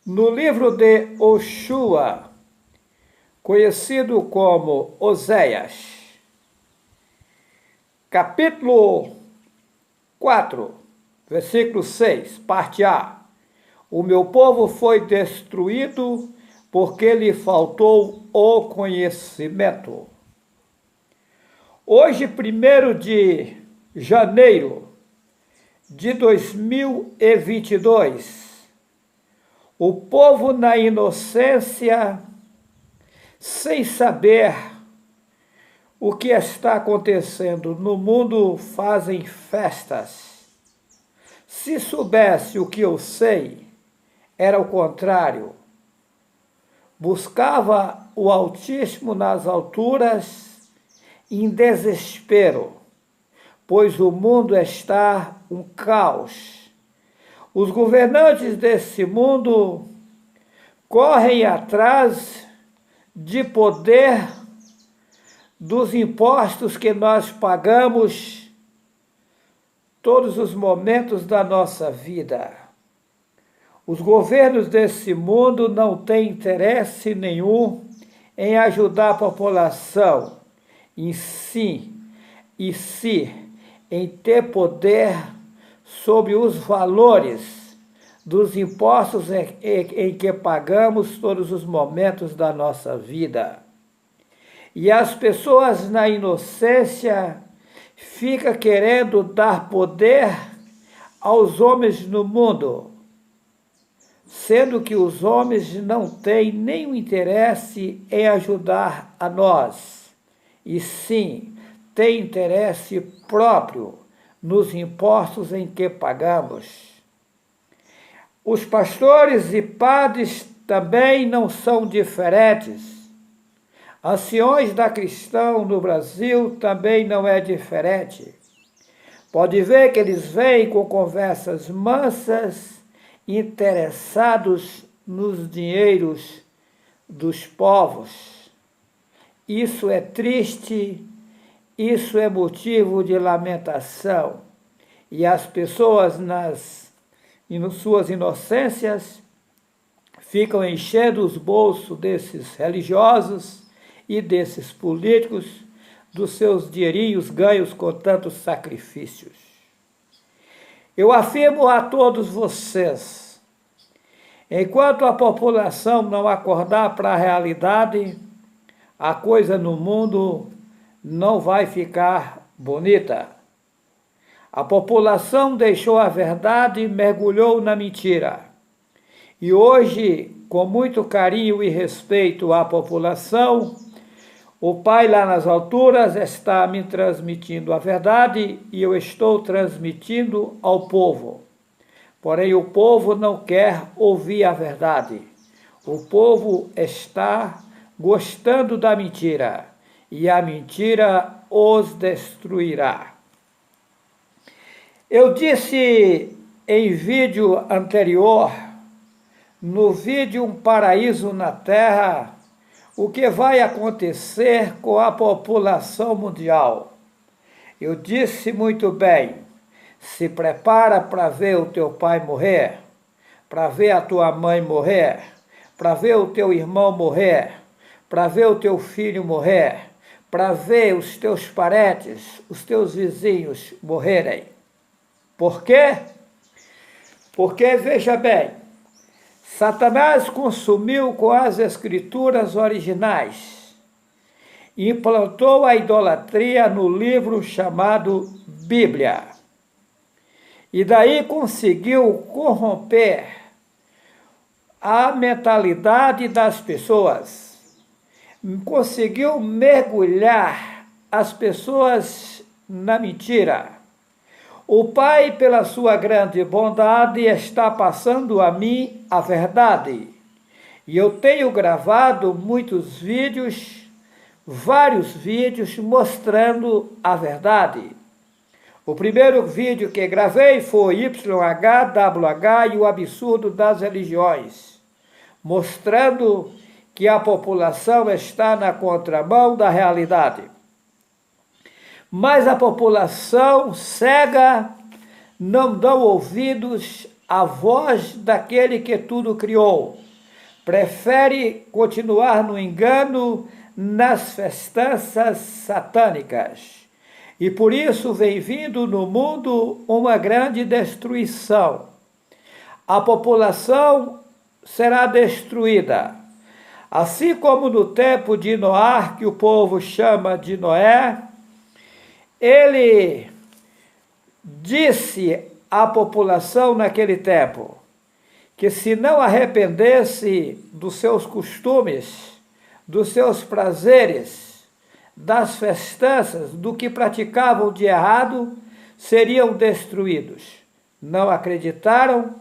No livro de Oxua, conhecido como Oséias, capítulo 4, versículo 6, parte A. O meu povo foi destruído porque lhe faltou o conhecimento. Hoje, 1º de janeiro de 2022, o povo na inocência, sem saber o que está acontecendo no mundo, fazem festas. Se soubesse o que eu sei, era o contrário. Buscava o Altíssimo nas alturas em desespero, pois o mundo está um caos. Os governantes desse mundo correm atrás de poder dos impostos que nós pagamos todos os momentos da nossa vida. Os governos desse mundo não têm interesse nenhum em ajudar a população em si, em ter poder sobre os valores dos impostos em que pagamos todos os momentos da nossa vida. E as pessoas na inocência ficam querendo dar poder aos homens no mundo, sendo que os homens não têm nenhum interesse em ajudar a nós, e sim têm interesse próprio nos impostos em que pagamos. Os pastores e padres também não são diferentes. Anciões da cristão no Brasil também não é diferente. Pode ver que eles vêm com conversas mansas, interessados nos dinheiros dos povos. Isso é triste. Isso é motivo de lamentação, e as pessoas nas suas inocências ficam enchendo os bolsos desses religiosos e desses políticos dos seus dinheirinhos ganhos com tantos sacrifícios. Eu afirmo a todos vocês, enquanto a população não acordar para a realidade, a coisa no mundo não vai ficar bonita. A população deixou a verdade e mergulhou na mentira. E hoje, com muito carinho e respeito à população, o Pai lá nas alturas está me transmitindo a verdade e eu estou transmitindo ao povo. Porém, o povo não quer ouvir a verdade. O povo está gostando da mentira. E a mentira os destruirá. Eu disse em vídeo anterior, no vídeo Um Paraíso na Terra, o que vai acontecer com a população mundial. Eu disse muito bem, se prepara para ver o teu pai morrer, para ver a tua mãe morrer, para ver o teu irmão morrer, para ver o teu filho morrer, para ver os teus parentes, os teus vizinhos morrerem. Por quê? Porque, veja bem, Satanás consumiu com as escrituras originais e implantou a idolatria no livro chamado Bíblia. E daí conseguiu corromper a mentalidade das pessoas. Conseguiu mergulhar as pessoas na mentira. O Pai, pela sua grande bondade, está passando a mim a verdade. E eu tenho gravado muitos vídeos, vários vídeos mostrando a verdade. O primeiro vídeo que gravei foi YHWH e o absurdo das religiões, mostrando que a população está na contramão da realidade. Mas a população cega não dão ouvidos a voz daquele que tudo criou. Prefere continuar no engano, nas festanças satânicas. E por isso vem vindo no mundo uma grande destruição. A população será destruída. Assim como no tempo de Noé, que o povo chama de Noé, ele disse à população naquele tempo que se não arrependesse dos seus costumes, dos seus prazeres, das festanças, do que praticavam de errado, seriam destruídos. Não acreditaram,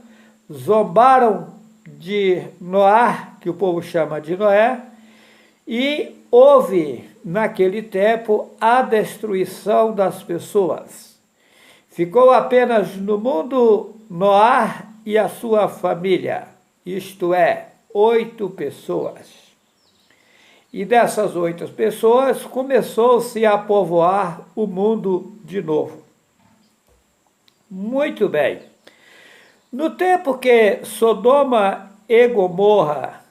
zombaram de Noé, que o povo chama de Noé, e houve, naquele tempo, a destruição das pessoas. Ficou apenas no mundo Noé e a sua família, isto é, 8 pessoas. E dessas 8 pessoas começou-se a povoar o mundo de novo. Muito bem. No tempo que Sodoma e Gomorra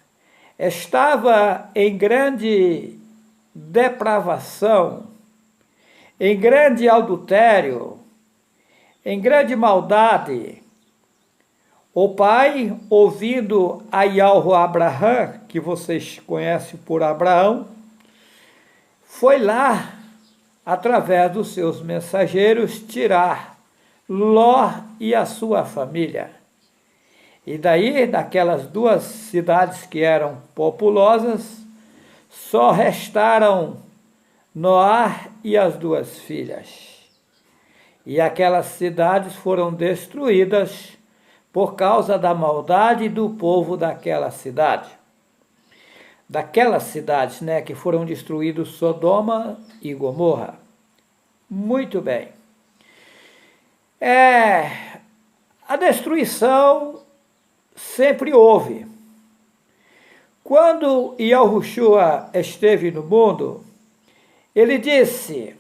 estava em grande depravação, em grande adultério, em grande maldade, o pai, ouvindo a Yahweh Abraão, que vocês conhecem por Abraão, foi lá, através dos seus mensageiros, tirar Ló e a sua família. E daí, daquelas 2 cidades que eram populosas, só restaram Noé e as 2 filhas. E aquelas cidades foram destruídas por causa da maldade do povo daquela cidade. Daquelas cidades, né, que foram destruídos Sodoma e Gomorra. Muito bem. A destruição sempre houve. Quando Yahushua esteve no mundo, ele disse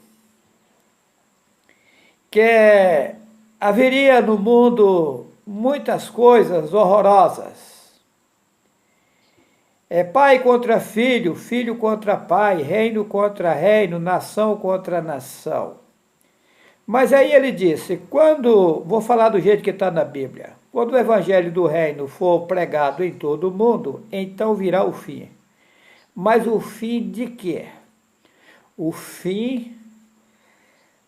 que haveria no mundo muitas coisas horrorosas. Pai contra filho, filho contra pai, reino contra reino, nação contra nação. Mas aí ele disse, vou falar do jeito que está na Bíblia, quando o evangelho do reino for pregado em todo o mundo, então virá o fim. Mas o fim de quê? O fim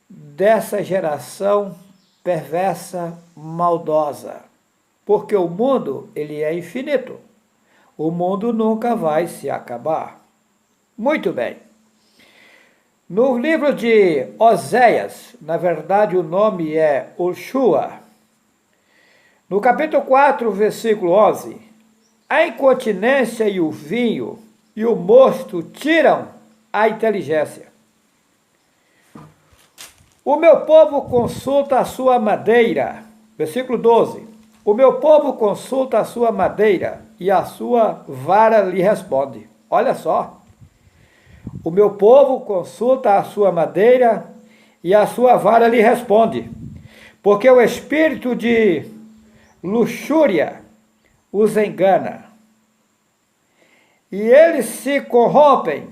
dessa geração perversa, maldosa. Porque o mundo, ele é infinito. O mundo nunca vai se acabar. Muito bem. No livro de Oséias, na verdade o nome é Oshua, no capítulo 4, versículo 11, a incontinência e o vinho e o mosto tiram a inteligência. O meu povo consulta a sua madeira, versículo 12, o meu povo consulta a sua madeira e a sua vara lhe responde. Olha só. O meu povo consulta a sua madeira e a sua vara lhe responde. Porque o espírito de luxúria os engana. E eles se corrompem,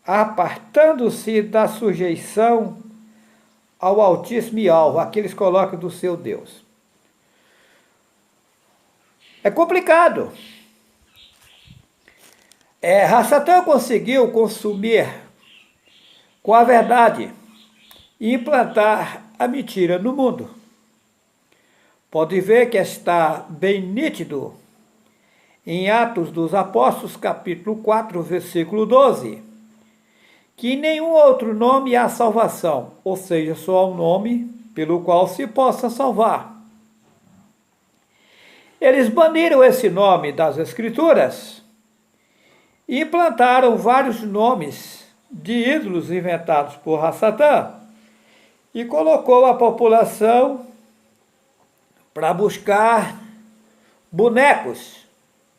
apartando-se da sujeição ao Altíssimo e alvo, aqueles colocam do seu Deus. É complicado. Satã conseguiu consumir com a verdade e implantar a mentira no mundo. Pode ver que está bem nítido em Atos dos Apóstolos, capítulo 4, versículo 12, que em nenhum outro nome há salvação, ou seja, só há um nome pelo qual se possa salvar. Eles baniram esse nome das Escrituras e implantaram vários nomes de ídolos inventados por Satã e colocou a população para buscar bonecos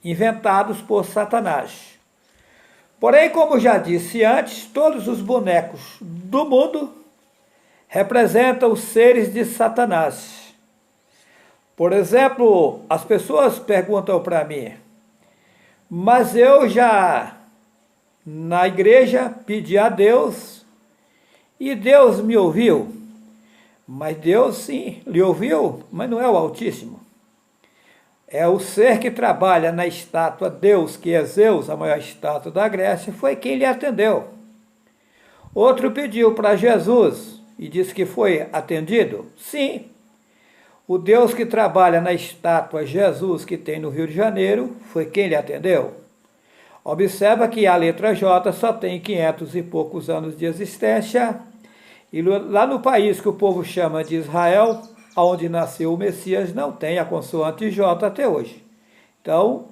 inventados por Satanás. Porém, como já disse antes, todos os bonecos do mundo representam os seres de Satanás. Por exemplo, as pessoas perguntam para mim, mas eu já na igreja pedi a Deus e Deus me ouviu. Mas Deus sim lhe ouviu, mas não é o Altíssimo. É o ser que trabalha na estátua Deus, que é Zeus, a maior estátua da Grécia, foi quem lhe atendeu. Outro pediu para Jesus e disse que foi atendido. Sim, o Deus que trabalha na estátua Jesus que tem no Rio de Janeiro foi quem lhe atendeu. Observa que a letra J só tem 500 e poucos anos de existência, e lá no país que o povo chama de Israel, onde nasceu o Messias, não tem a consoante J até hoje. Então,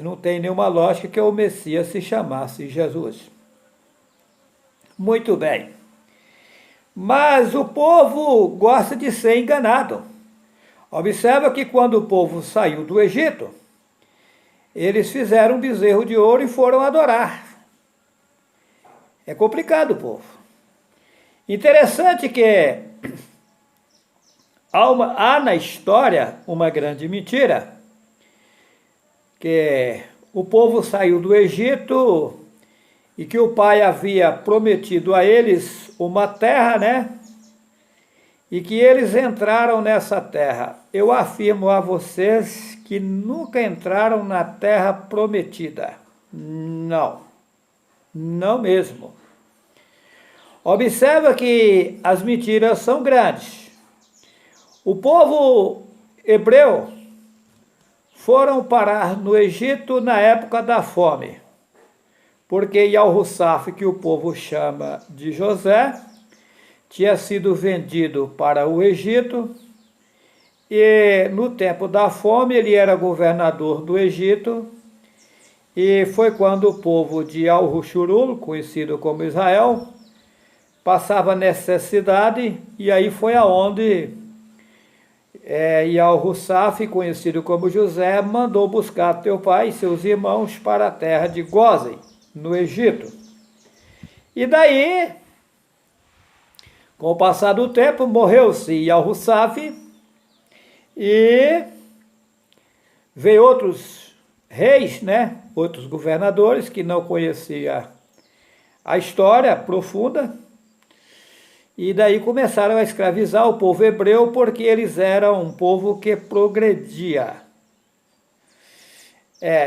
não tem nenhuma lógica que o Messias se chamasse Jesus. Muito bem. Mas o povo gosta de ser enganado. Observa que quando o povo saiu do Egito, eles fizeram um bezerro de ouro e foram adorar. É complicado, povo. Interessante que há na história uma grande mentira, que o povo saiu do Egito e que o pai havia prometido a eles uma terra, né? E que eles entraram nessa terra. Eu afirmo a vocês que nunca entraram na terra prometida. Não, não mesmo. Observa que as mentiras são grandes. O povo hebreu foram parar no Egito na época da fome, porque Yal-Russaf, que o povo chama de José, tinha sido vendido para o Egito, e no tempo da fome ele era governador do Egito, e foi quando o povo de Al-Rushurul, conhecido como Israel, passava necessidade, e aí foi aonde Yal-Russaf, conhecido como José, mandou buscar teu pai e seus irmãos para a terra de Gósen, no Egito. E daí, com o passar do tempo, morreu-se Yal-Russaf e veio outros reis, né? Outros governadores que não conheciam a história profunda. E daí começaram a escravizar o povo hebreu porque eles eram um povo que progredia.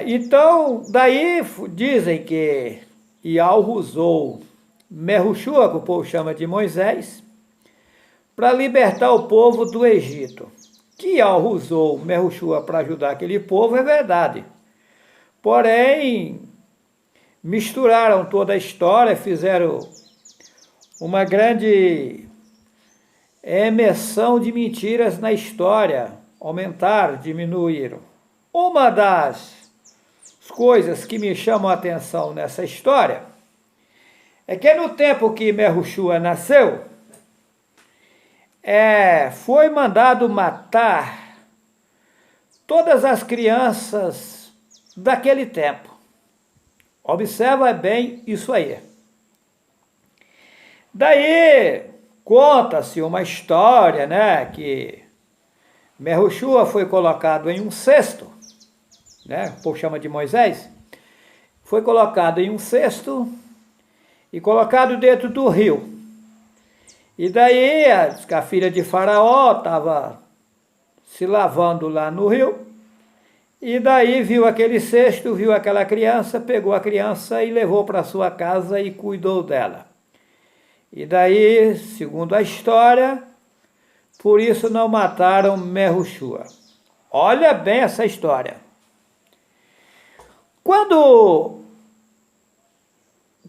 Então, daí dizem que Yahweh usou Mehushua, que o povo chama de Moisés, para libertar o povo do Egito. Que Yahweh usou Mehushua para ajudar aquele povo é verdade. Porém, misturaram toda a história, fizeram uma grande emersão de mentiras na história, aumentaram, diminuíram. Uma das coisas que me chamam a atenção nessa história é que no tempo que Mehushua nasceu, foi mandado matar todas as crianças daquele tempo. Observa bem isso aí. Daí conta-se uma história, né, que Mehushua foi colocado em um cesto, né, o povo chama de Moisés, foi colocado em um cesto e colocado dentro do rio. E daí a filha de Faraó estava se lavando lá no rio, e daí viu aquele cesto, viu aquela criança, pegou a criança e levou para sua casa e cuidou dela. E daí, segundo a história, por isso não mataram Mehushua. Olha bem essa história. Quando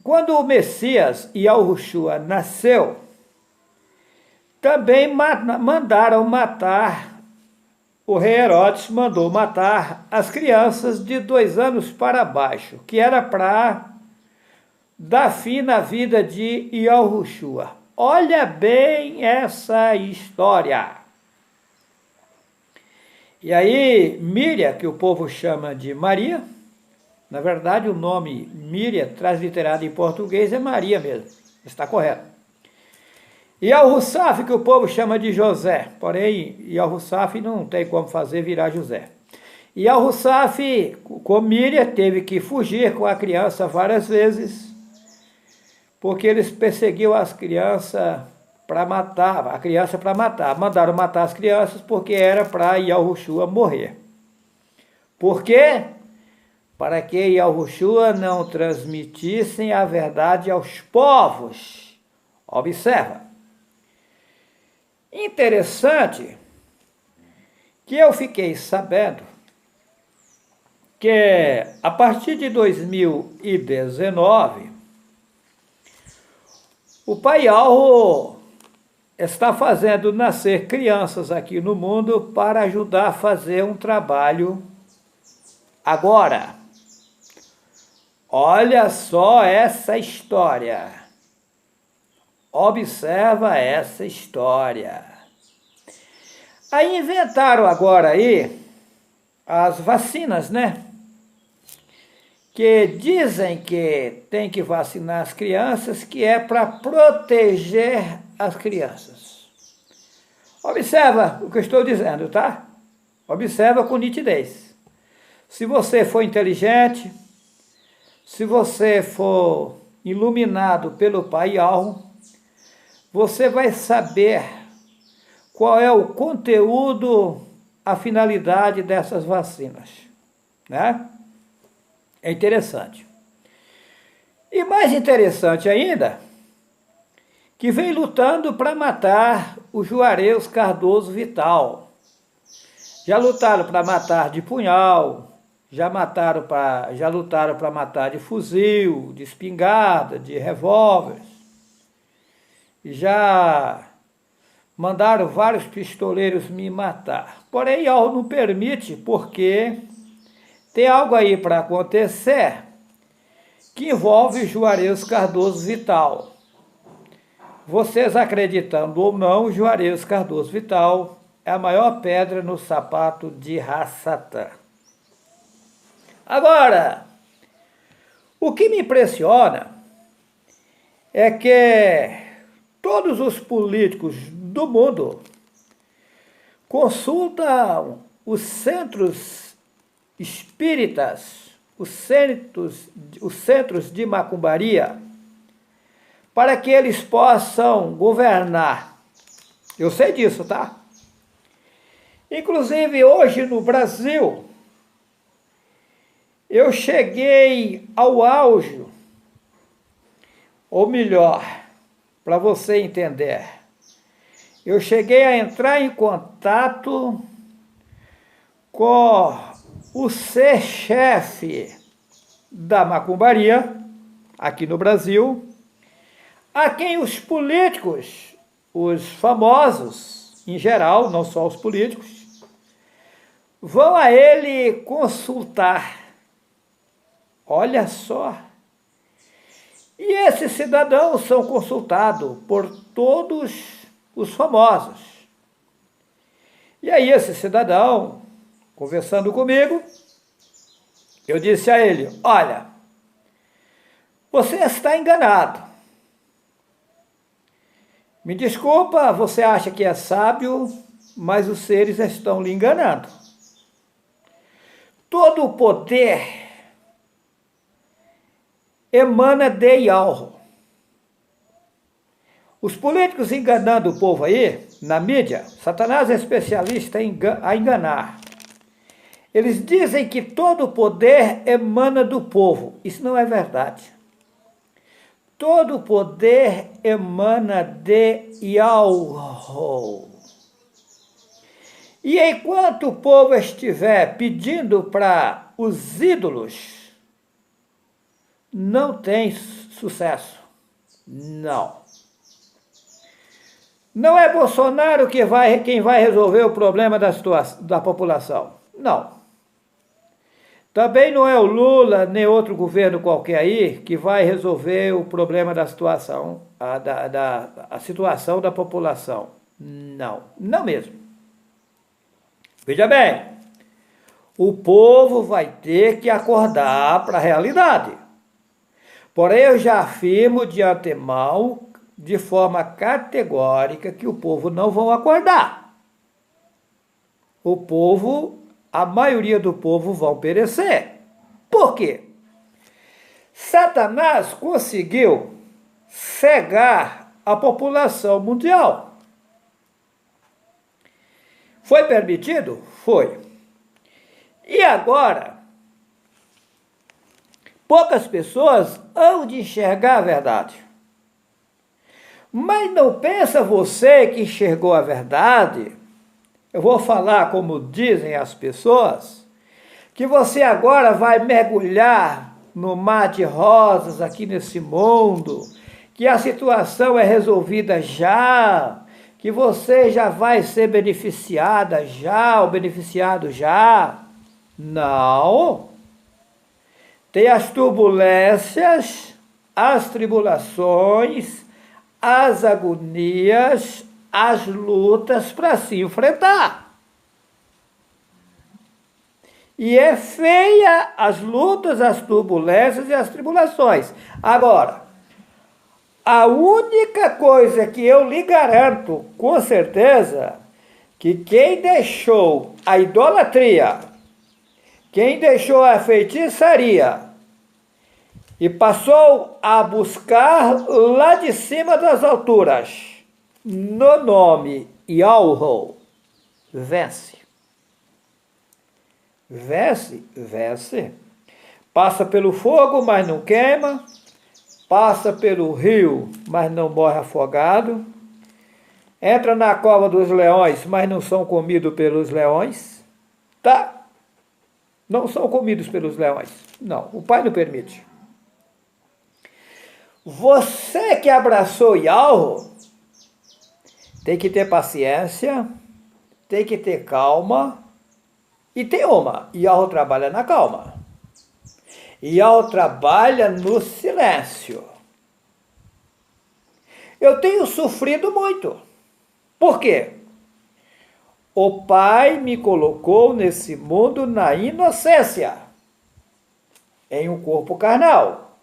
o Messias Yahshua nasceu, também mandaram matar, o rei Herodes mandou matar as crianças de 2 anos para baixo, que era para dar fim na vida de Yahshua. Olha bem essa história. E aí, Míria, que o povo chama de Maria, na verdade o nome Míria, transliterado em português, é Maria mesmo, está correto. Yahussaf, que o povo chama de José, porém Yahussaf não tem como fazer virar José. Yahussaf, com Miriam, teve que fugir com a criança várias vezes, porque eles perseguiam as crianças para matar, a criança para matar. Mandaram matar as crianças porque era para Yahushua morrer. Por quê? Para que Yahushua não transmitissem a verdade aos povos. Observa. Interessante que eu fiquei sabendo que a partir de 2019, o Pai Alro está fazendo nascer crianças aqui no mundo para ajudar a fazer um trabalho agora. Olha só essa história. Observa essa história. Aí inventaram agora aí as vacinas, né? Que dizem que tem que vacinar as crianças, que é para proteger as crianças. Observa o que eu estou dizendo, tá? Observa com nitidez. Se você for inteligente, se você for iluminado pelo Pai Alro, você vai saber qual é o conteúdo, a finalidade dessas vacinas, né? É interessante. E mais interessante ainda, que vem lutando para matar o Juarez Cardoso Vital. Já lutaram para matar de punhal, já lutaram para matar de fuzil, de espingarda, de revólver. Já mandaram vários pistoleiros me matar. Porém, algo não permite, porque tem algo aí para acontecer que envolve Juarez Cardoso Vital. Vocês acreditando ou não, Juarez Cardoso Vital é a maior pedra no sapato de Ra-Satã. Agora, o que me impressiona é que todos os políticos do mundo consultam os centros espíritas, os centros de macumbaria, para que eles possam governar. Eu sei disso, tá? Inclusive, hoje no Brasil, eu cheguei ao auge, ou melhor, para você entender, eu cheguei a entrar em contato com o ser chefe da macumbaria, aqui no Brasil, a quem os políticos, os famosos, em geral, não só os políticos, vão a ele consultar. Olha só. E esses cidadãos são consultados por todos os famosos. E aí esse cidadão, conversando comigo, eu disse a ele: olha, você está enganado. Me desculpa, você acha que é sábio, mas os seres estão lhe enganando. Todo o poder emana de Yahweh. Os políticos enganando o povo aí, na mídia, Satanás é especialista a enganar. Eles dizem que todo o poder emana do povo. Isso não é verdade. Todo o poder emana de Yahweh. E enquanto o povo estiver pedindo para os ídolos, não tem sucesso. Não. Não é Bolsonaro quem vai resolver o problema da população. Não. Também não é o Lula, nem outro governo qualquer aí, que vai resolver o problema da situação, a situação da população. Não. Não mesmo. Veja bem, o povo vai ter que acordar para a realidade. Porém, eu já afirmo de antemão de forma categórica que o povo não vão acordar. O povo, a maioria do povo vão perecer. Por quê? Satanás conseguiu cegar a população mundial. Foi permitido? Foi. E agora, poucas pessoas hão de enxergar a verdade. Mas não pensa você que enxergou a verdade, eu vou falar como dizem as pessoas, que você agora vai mergulhar no mar de rosas aqui nesse mundo, que a situação é resolvida já, que você já vai ser beneficiada já, ou beneficiado já. Não. Tem as turbulências, as tribulações, as agonias, as lutas para se enfrentar. E é feia as lutas, as turbulências e as tribulações. Agora, a única coisa que eu lhe garanto, com certeza, que quem deixou a idolatria, quem deixou a feitiçaria e passou a buscar lá de cima das alturas, no nome Yahweh, vence. Vence, vence. Passa pelo fogo, mas não queima. Passa pelo rio, mas não morre afogado. Entra na cova dos leões, mas não são comidos pelos leões. Tá? Não são comidos pelos leões. Não, o Pai não permite. Você que abraçou Yahweh, tem que ter paciência, tem que ter calma. E tem uma, Yahweh trabalha na calma. Yahweh trabalha no silêncio. Eu tenho sofrido muito. Por quê? O Pai me colocou nesse mundo na inocência, em um corpo carnal.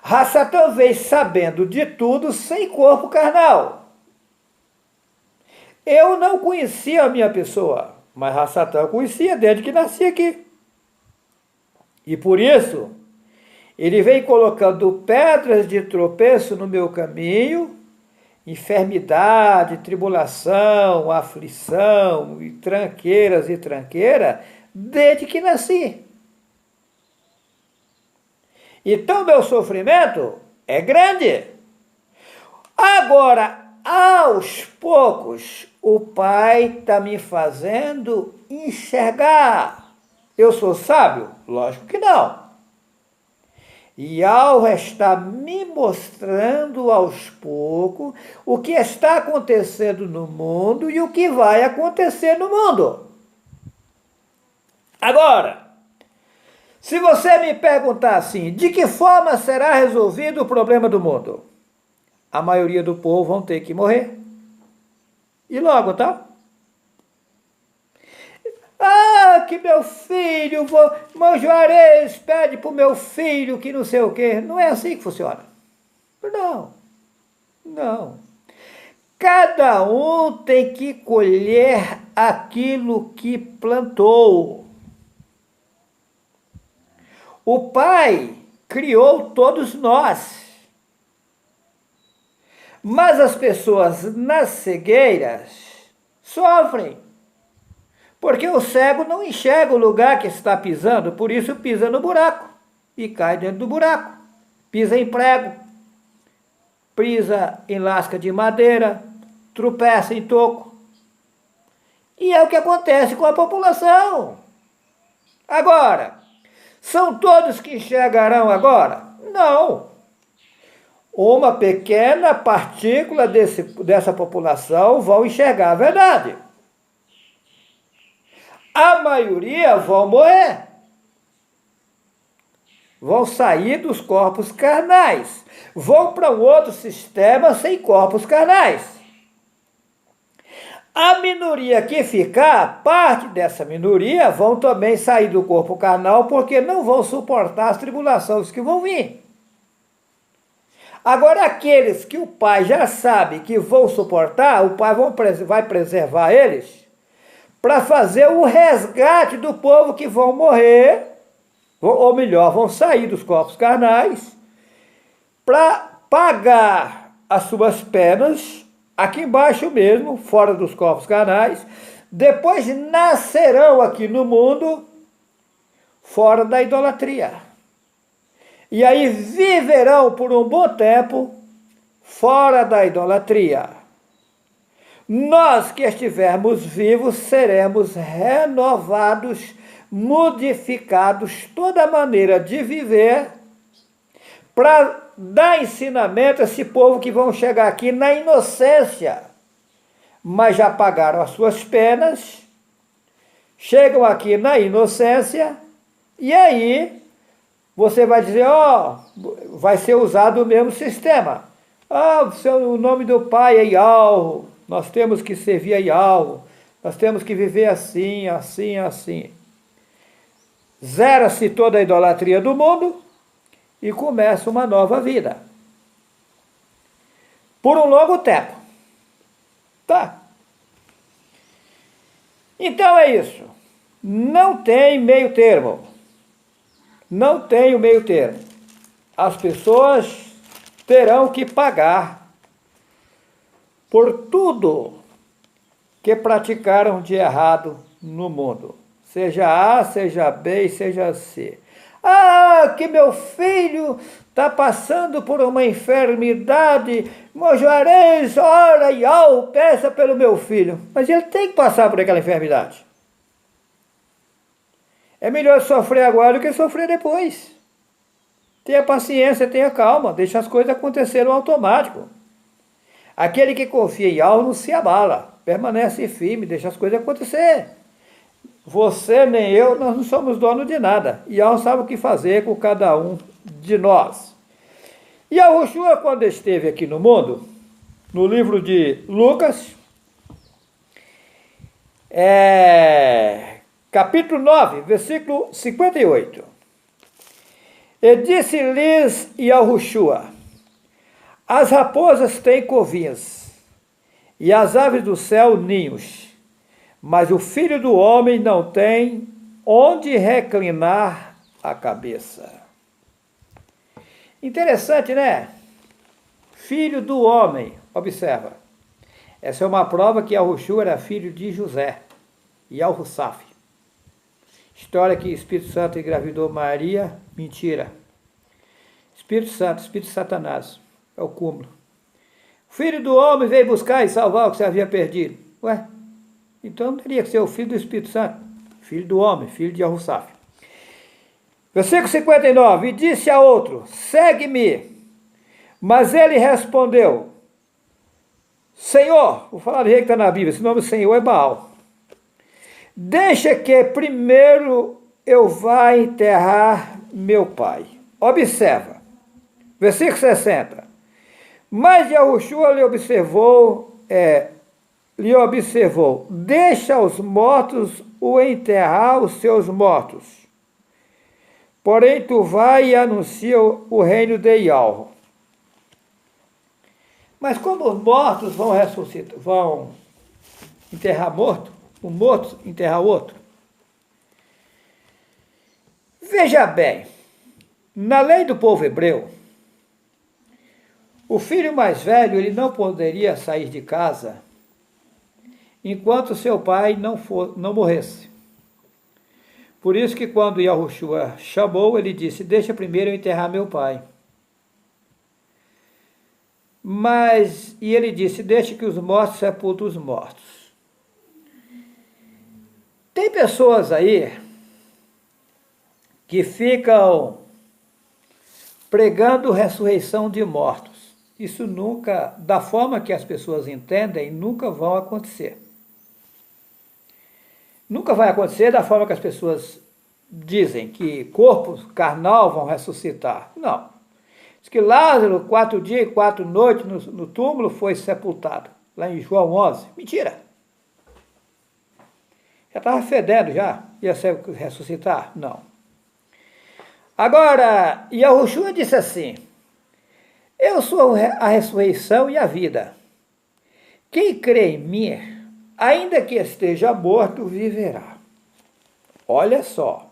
Satã veio sabendo de tudo sem corpo carnal. Eu não conhecia a minha pessoa, mas Satã conhecia desde que nasci aqui. E por isso, ele vem colocando pedras de tropeço no meu caminho, enfermidade, tribulação, aflição, e tranqueira, desde que nasci. Então, meu sofrimento é grande. Agora, aos poucos, o Pai está me fazendo enxergar. Eu sou sábio? Lógico que não. Yahweh está me mostrando aos poucos o que está acontecendo no mundo e o que vai acontecer no mundo. Agora, se você me perguntar assim, de que forma será resolvido o problema do mundo? A maioria do povo vão ter que morrer. E logo, tá? Ah, que meu filho, irmão Juarez pede para o meu filho que não sei o quê. Não é assim que funciona. Não, não. Cada um tem que colher aquilo que plantou. O Pai criou todos nós. Mas as pessoas nas cegueiras sofrem. Porque o cego não enxerga o lugar que está pisando, por isso pisa no buraco e cai dentro do buraco. Pisa em prego, pisa em lasca de madeira, tropeça em toco. E é o que acontece com a população. Agora, são todos que enxergarão agora? Não. Uma pequena partícula dessa população vão enxergar a verdade. A maioria vão morrer. Vão sair dos corpos carnais. Vão para um outro sistema sem corpos carnais. A minoria que ficar, parte dessa minoria, vão também sair do corpo carnal porque não vão suportar as tribulações que vão vir. Agora, aqueles que o pai já sabe que vão suportar, o pai vai preservar eles para fazer o resgate do povo que vão morrer, ou melhor, vão sair dos corpos carnais, para pagar as suas penas, aqui embaixo mesmo, fora dos corpos carnais, depois nascerão aqui no mundo, fora da idolatria. E aí viverão por um bom tempo, fora da idolatria. Nós que estivermos vivos seremos renovados, modificados, toda maneira de viver, para dar ensinamento a esse povo que vão chegar aqui na inocência, mas já pagaram as suas penas, chegam aqui na inocência, e aí você vai dizer, vai ser usado o mesmo sistema. O nome do pai é Ialvo, nós temos que servir a Ialvo, nós temos que viver assim, assim, assim. Zera-se toda a idolatria do mundo e começa uma nova vida. Por um longo tempo. Tá? Então é isso. Não tem meio termo. Não tem o meio termo. As pessoas terão que pagar por tudo que praticaram de errado no mundo. Seja A, seja B, seja C. Que meu filho está passando por uma enfermidade. Mojarez, ora e peça pelo meu filho. Mas ele tem que passar por aquela enfermidade. É melhor sofrer agora do que sofrer depois. Tenha paciência, tenha calma, deixa as coisas acontecerem no automático. Aquele que confia em algo não se abala, permanece firme, deixa as coisas acontecer. Você nem eu, nós não somos donos de nada. E Yahweh sabe o que fazer com cada um de nós. E Yahushua, quando esteve aqui no mundo, no livro de Lucas, capítulo 9, versículo 58. E disse-lhes Yahushua: as raposas têm covinhas, e as aves do céu ninhos, mas o filho do homem não tem onde reclinar a cabeça. Interessante, né? Filho do homem, observa. Essa é uma prova que Yahushua era filho de José e Al-Hussaf. História que o Espírito Santo engravidou Maria, mentira. Espírito Santo, Espírito de Satanás, é o cúmulo. O filho do homem veio buscar e salvar o que você havia perdido. Ué, então teria que ser o filho do Espírito Santo, filho do homem, filho de Al-Hussaf. Versículo 59, e disse a outro, segue-me. Mas ele respondeu, Senhor, vou falar do rei que está na Bíblia, esse nome do Senhor é Baal. Deixa que primeiro eu vá enterrar meu pai. Observa, versículo 60. Mas Yahushua lhe observou, deixa os mortos o enterrar os seus mortos. Porém, tu vai e anuncia o reino de Yahweh. Mas como os mortos vão ressuscitar, vão enterrar morto, um morto enterrar outro? Veja bem, na lei do povo hebreu, o filho mais velho ele não poderia sair de casa enquanto seu pai não morresse. Por isso que quando Yahushua chamou, ele disse, deixa primeiro eu enterrar meu pai. E ele disse, deixa que os mortos sepultem os mortos. Tem pessoas aí que ficam pregando ressurreição de mortos. Isso nunca, da forma que as pessoas entendem, nunca vão acontecer. Nunca vai acontecer da forma que as pessoas dizem, que corpos carnal vão ressuscitar. Não. Diz que Lázaro, 4 dias e 4 noites no túmulo, foi sepultado. Lá em João 11. Mentira. Já estava fedendo já. Ia ressuscitar? Não. Agora, Yahushua disse assim, Eu sou a ressurreição e a vida. Quem crê em mim, ainda que esteja morto, viverá. Olha só.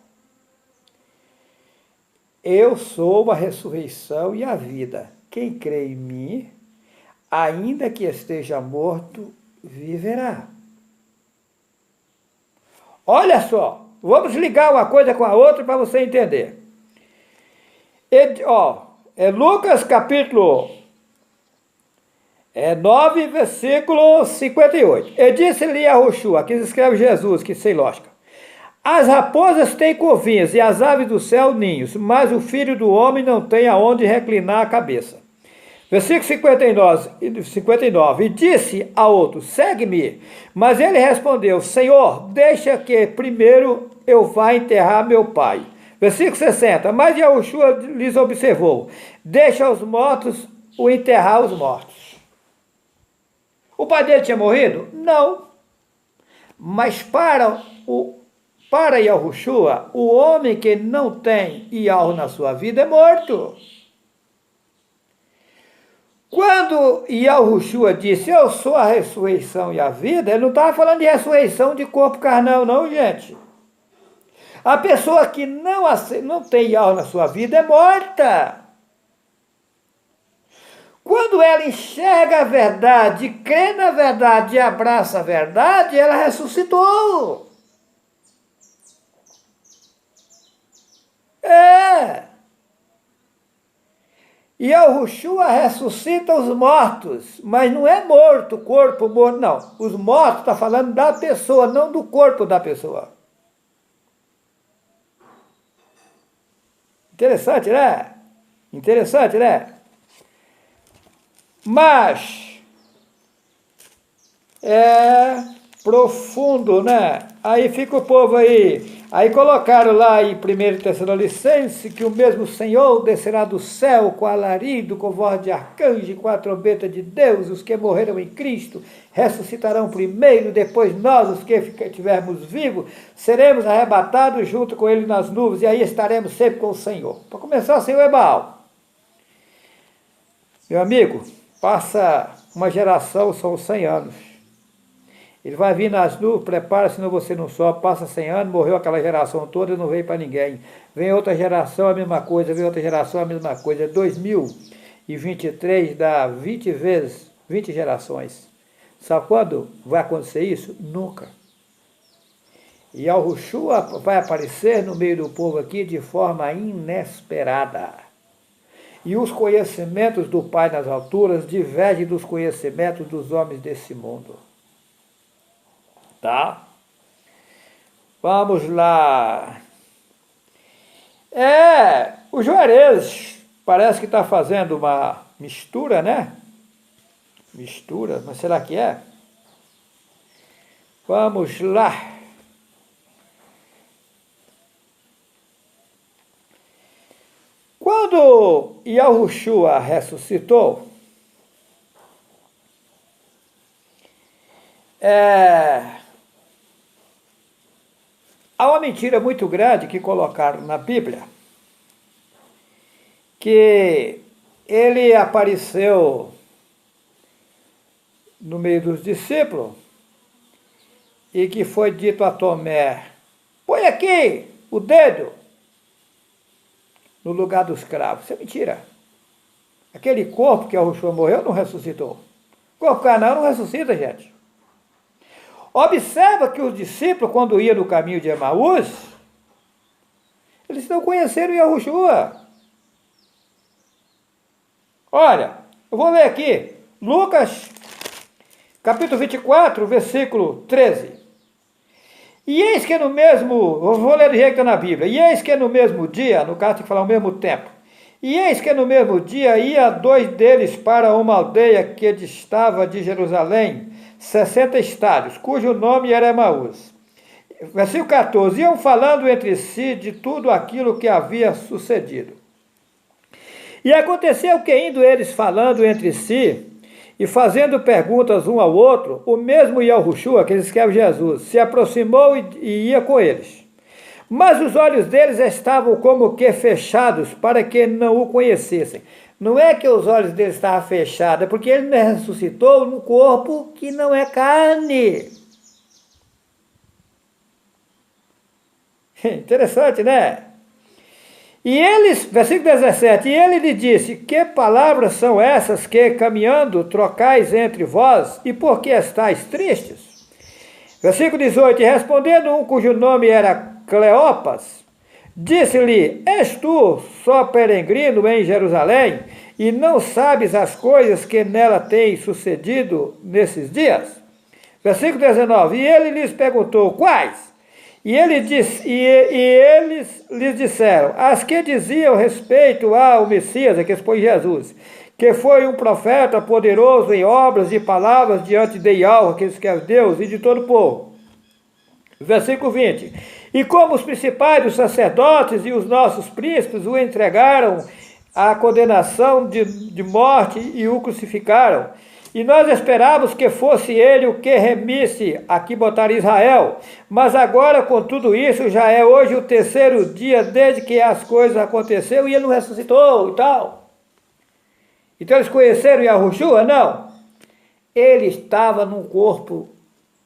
Eu sou a ressurreição e a vida. Quem crê em mim, ainda que esteja morto, viverá. Olha só. Vamos ligar uma coisa com a outra para você entender. É Lucas capítulo 9, versículo 58. E disse-lhe Yahushua, aqui escreve Jesus, que sem lógica. As raposas têm covinhas e as aves do céu ninhos, mas o filho do homem não tem aonde reclinar a cabeça. Versículo 59. E disse a outro, segue-me. Mas ele respondeu, Senhor, deixa que primeiro eu vá enterrar meu pai. Versículo 60. Mas Yahushua lhes observou, deixa os mortos o enterrar os mortos. O pai dele tinha morrido? Não. Mas para Yahushua, o homem que não tem Yahu na sua vida é morto. Quando Yahushua disse, eu sou a ressurreição e a vida, ele não estava falando de ressurreição de corpo carnal, não, gente. A pessoa que não tem Yahu na sua vida é morta. Quando ela enxerga a verdade, crê na verdade e abraça a verdade, ela ressuscitou. E Yahushua ressuscita os mortos, mas não é morto, corpo morto, não. Os mortos está falando da pessoa, não do corpo da pessoa. Interessante, né? Interessante, né? Mas é profundo, né? Aí fica o povo aí. Aí colocaram lá em 1 Tessalonicenses que o mesmo Senhor descerá do céu com alarido, com voz de arcanjo, com a trombeta de Deus. Os que morreram em Cristo ressuscitarão primeiro, depois nós, os que estivermos vivos, seremos arrebatados junto com ele nas nuvens, e aí estaremos sempre com o Senhor. Para começar, o Senhor é Baal. Meu amigo, passa uma geração, são 100 anos. Ele vai vir nas nuvens, prepara, senão você não sobe, passa 100 anos, morreu aquela geração toda e não veio para ninguém. Vem outra geração, a mesma coisa, vem outra geração, a mesma coisa. 2023 dá 20 vezes, 20 gerações. Sabe quando vai acontecer isso? Nunca. E Yahushua vai aparecer no meio do povo aqui de forma inesperada. E os conhecimentos do Pai nas alturas divergem dos conhecimentos dos homens desse mundo. Tá? Vamos lá. O Juarez parece que está fazendo uma mistura, né? Mistura, mas será que é? Vamos lá. Quando Yahushua ressuscitou, há uma mentira muito grande que colocaram na Bíblia, que ele apareceu no meio dos discípulos e que foi dito a Tomé, põe aqui o dedo no lugar dos cravos. Isso é mentira. Aquele corpo que Yahushua morreu não ressuscitou. O corpo carnal não ressuscita, gente. Observa que os discípulos, quando iam no caminho de Emaús, eles não conheceram Yahushua. Olha, eu vou ler aqui, Lucas, capítulo 24, versículo 13. E eis que no mesmo, eu vou ler do jeito que está na Bíblia, e eis que no mesmo dia, no caso tem que falar ao mesmo tempo, e eis que no mesmo dia ia 2 deles para uma aldeia que distava de Jerusalém, 60 estádios, cujo nome era Emaús. Versículo 14. Iam falando entre si de tudo aquilo que havia sucedido. E aconteceu que, indo eles falando entre si e fazendo perguntas um ao outro, o mesmo Yahushua, que eles escreve Jesus, se aproximou e ia com eles. Mas os olhos deles estavam como que fechados para que não o conhecessem. Não é que os olhos dele estavam fechados, é porque ele ressuscitou num corpo que não é carne. Interessante, né? E eles, versículo 17, e ele lhe disse, que palavras são essas que, caminhando, trocais entre vós, e por que estáis tristes? Versículo 18, e respondendo um cujo nome era Cleopas, disse-lhe, és tu só peregrino em Jerusalém, e não sabes as coisas que nela têm sucedido nesses dias? Versículo 19, e ele lhes perguntou, quais? E eles lhes disseram, as que diziam respeito ao Messias, que expõe Jesus, que foi um profeta poderoso em obras e palavras diante de Yahweh, que é Deus, e de todo o povo. Versículo 20. E como os principais dos sacerdotes e os nossos príncipes o entregaram à condenação de morte e o crucificaram, e nós esperávamos que fosse ele o que remisse, aqui botar Israel. Mas agora, com tudo isso, já é hoje o terceiro dia desde que as coisas aconteceram e ele não ressuscitou e tal. Então eles conheceram Yahushua? Não. Ele estava num corpo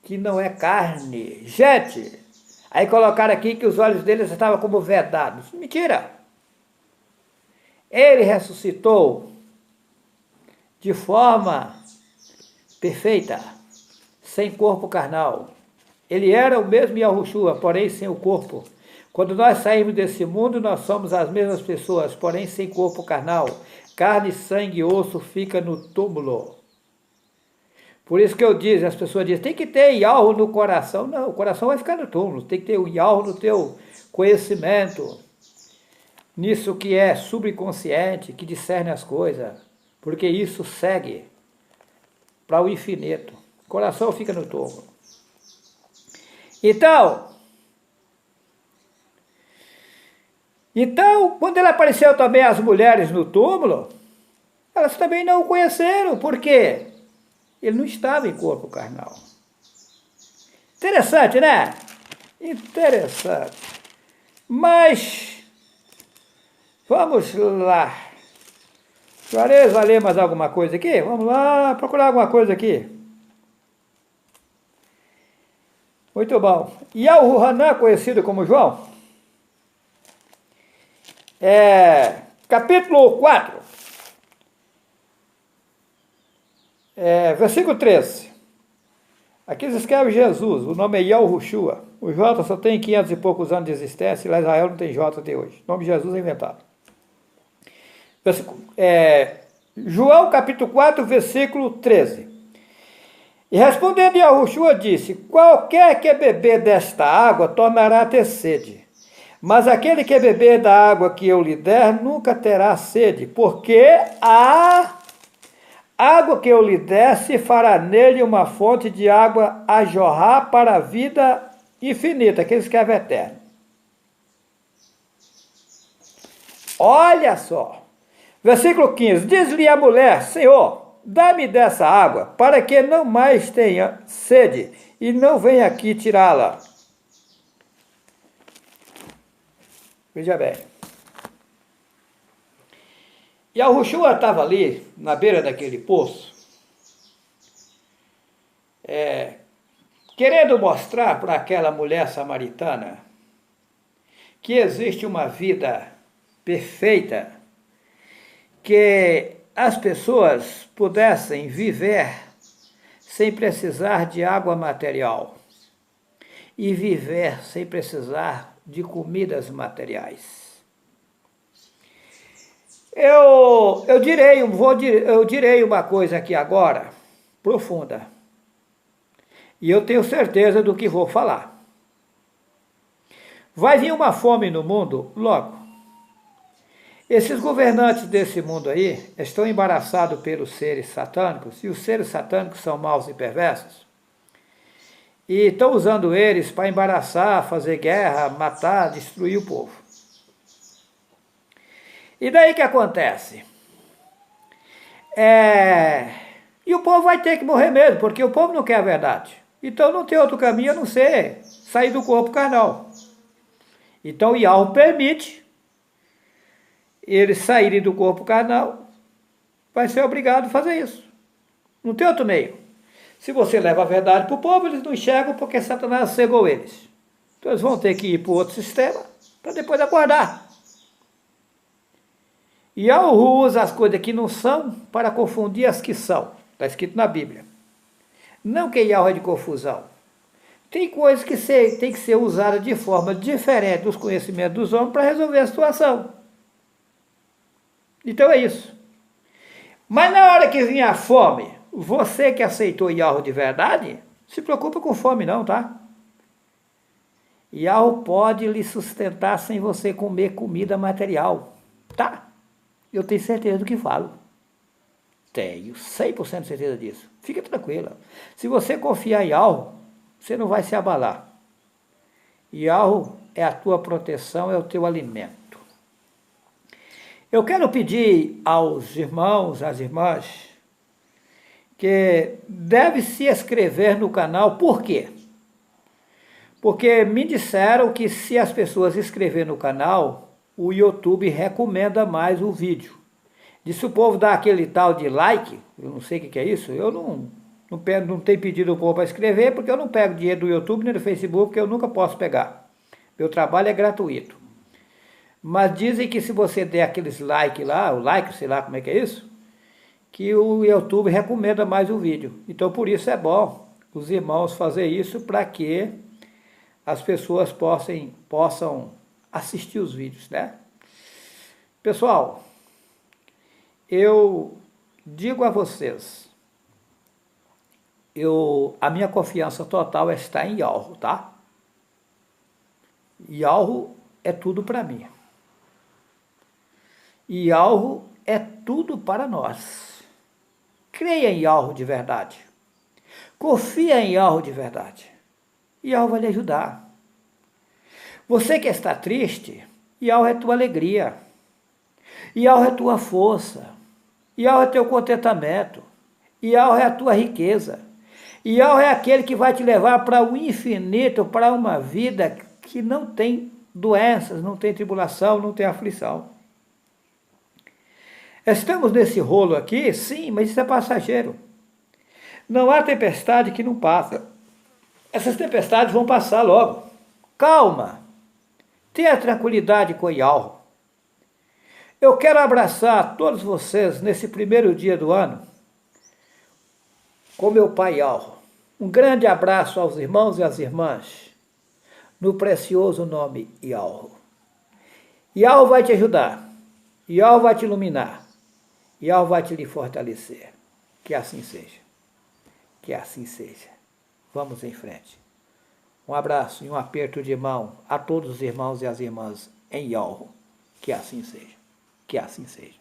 que não é carne. Gente, aí colocaram aqui que os olhos dele estavam como vedados. Mentira. Ele ressuscitou de forma perfeita, sem corpo carnal. Ele era o mesmo Yahushua, porém sem o corpo. Quando nós saímos desse mundo, nós somos as mesmas pessoas, porém sem corpo carnal. Carne, sangue e osso fica no túmulo. Por isso que eu digo, as pessoas dizem, tem que ter Yahweh no coração. Não, o coração vai ficar no túmulo, tem que ter o Yahweh no teu conhecimento. Nisso que é subconsciente, que discerne as coisas, porque isso segue para o infinito. O coração fica no túmulo. Então, quando ele apareceu também as mulheres no túmulo, elas também não o conheceram, porque ele não estava em corpo carnal. Interessante, né? Interessante. Mas, vamos lá. Juarez vai ler mais alguma coisa aqui? Vamos lá, procurar alguma coisa aqui. Muito bom. Yahuhanan, conhecido como João, capítulo 4, versículo 13. Aqui se escreve Jesus, o nome é Yahushua. O J só tem 500 e poucos anos de existência, e lá Israel não tem J até hoje. O nome de Jesus é inventado. João capítulo 4, versículo 13. E respondendo Yahushua disse, qualquer que beber desta água tornará a ter sede, mas aquele que beber da água que eu lhe der nunca terá sede, porque a água que eu lhe der se fará nele uma fonte de água a jorrar para a vida infinita, que ele escreve eterno. Olha só. Versículo 15, diz-lhe a mulher, Senhor, dá-me dessa água, para que não mais tenha sede, e não venha aqui tirá-la. Veja bem. Yahushua estava ali, na beira daquele poço, querendo mostrar para aquela mulher samaritana que existe uma vida perfeita, que as pessoas pudessem viver sem precisar de água material e viver sem precisar de comidas materiais. Eu direi uma coisa aqui agora, profunda, e eu tenho certeza do que vou falar. Vai vir uma fome no mundo logo. Esses governantes desse mundo aí estão embaraçados pelos seres satânicos, e os seres satânicos são maus e perversos, e estão usando eles para embaraçar, fazer guerra, matar, destruir o povo. E daí que acontece? E o povo vai ter que morrer mesmo, porque o povo não quer a verdade. Então não tem outro caminho a não ser sair do corpo carnal. Então Yahweh permite eles saírem do corpo carnal vai ser obrigado a fazer isso. Não tem outro meio. Se você leva a verdade para o povo, eles não enxergam porque Satanás cegou eles. Então eles vão ter que ir para outro sistema para depois aguardar. E Yahweh usa as coisas que não são para confundir as que são. Está escrito na Bíblia. Não que Yahweh é de confusão. Tem coisas que tem que ser usadas de forma diferente dos conhecimentos dos homens para resolver a situação. Então é isso. Mas na hora que vinha a fome, você que aceitou Yahweh de verdade, se preocupa com fome não, tá? Yahweh pode lhe sustentar sem você comer comida material, tá? Eu tenho certeza do que falo. Tenho 100% de certeza disso. Fica tranquila. Se você confiar em Yahweh, você não vai se abalar. Yahweh é a tua proteção, é o teu alimento. Eu quero pedir aos irmãos, às irmãs, que deve se inscrever no canal. Por quê? Porque me disseram que se as pessoas se inscreverem no canal, o YouTube recomenda mais o vídeo. E se o povo dá aquele tal de like, eu não sei o que é isso, eu não tenho pedido o povo para escrever, porque eu não pego dinheiro do YouTube nem do Facebook, porque eu nunca posso pegar. Meu trabalho é gratuito. Mas dizem que se você der aqueles like lá, o like, sei lá como é que é isso, que o YouTube recomenda mais o vídeo. Então por isso é bom os irmãos fazer isso para que as pessoas possam assistir os vídeos, né? Pessoal, eu digo a vocês, a minha confiança total está em Yahweh, tá? Yahweh é tudo para mim. Yahweh é tudo para nós. Creia em Yahweh de verdade. Confia em Yahweh de verdade. Yahweh vai lhe ajudar. Você que está triste, Yahweh é tua alegria. Yahweh é tua força. Yahweh é teu contentamento. Yahweh é a tua riqueza. Yahweh é aquele que vai te levar para o infinito, para uma vida que não tem doenças, não tem tribulação, não tem aflição. Estamos nesse rolo aqui? Sim, mas isso é passageiro. Não há tempestade que não passa. Essas tempestades vão passar logo. Calma. Tenha tranquilidade com Yahweh. Eu quero abraçar todos vocês nesse primeiro dia do ano com meu pai Yahweh. Um grande abraço aos irmãos e às irmãs no precioso nome Yahweh. Yahweh vai te ajudar. Yahweh vai te iluminar. Yahweh vai te fortalecer. Que assim seja. Que assim seja. Vamos em frente. Um abraço e um aperto de mão a todos os irmãos e as irmãs em Yahweh. Que assim seja. Que assim seja.